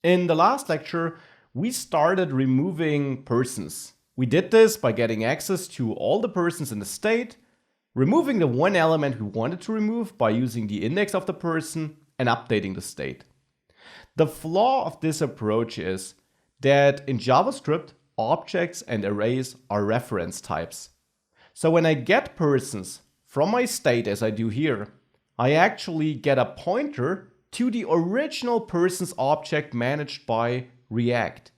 In the last lecture, we started removing persons. We did this by getting access to all the persons in the state, removing the one element we wanted to remove by using the index of the person, and updating the state. The flaw of this approach is that in JavaScript, objects and arrays are reference types. So when I get persons from my state, as I do here, I actually get a pointer to the original persons object managed by React.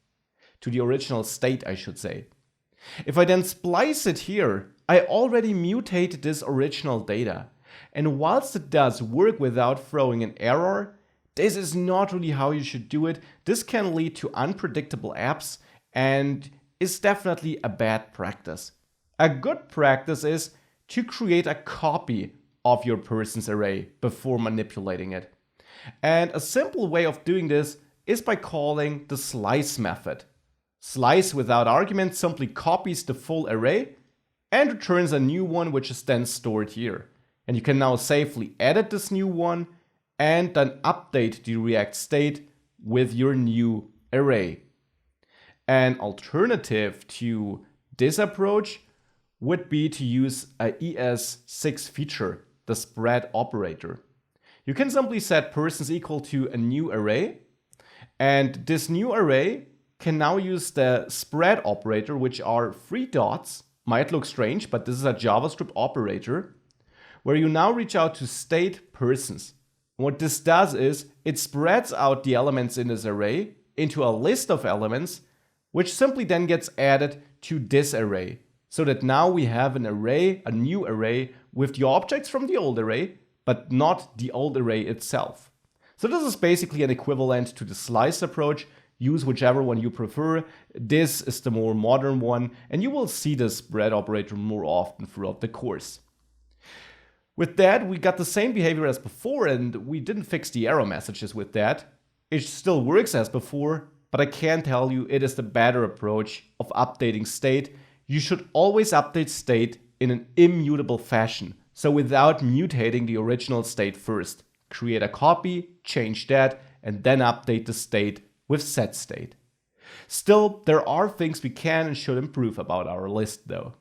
To the original state, I should say. If I then splice it here, I already mutated this original data. And whilst it does work without throwing an error, this is not really how you should do it. This can lead to unpredictable apps and is definitely a bad practice. A good practice is to create a copy of your persons array before manipulating it. And a simple way of doing this is by calling the slice method. Slice without argument simply copies the full array and returns a new one, which is then stored here. And you can now safely edit this new one and then update the React state with your new array. An alternative to this approach would be to use a ES6 feature, the spread operator. You can simply set persons equal to a new array, and this new array can now use the spread operator, which are 3 dots. Might look strange, but this is a JavaScript operator, where you now reach out to state persons. What this does is it spreads out the elements in this array into a list of elements, which simply then gets added to this array. So that now we have an array, a new array, with the objects from the old array, but not the old array itself. So this is basically an equivalent to the slice approach. Use whichever one you prefer. This is the more modern one, and you will see the spread operator more often throughout the course. With that, we got the same behavior as before, and we didn't fix the error messages with that. It still works as before, but I can tell you it is the better approach of updating state. You should always update state in an immutable fashion, so without mutating the original state first. Create a copy, change that, and then update the state with setState. Still, there are things we can and should improve about our list though.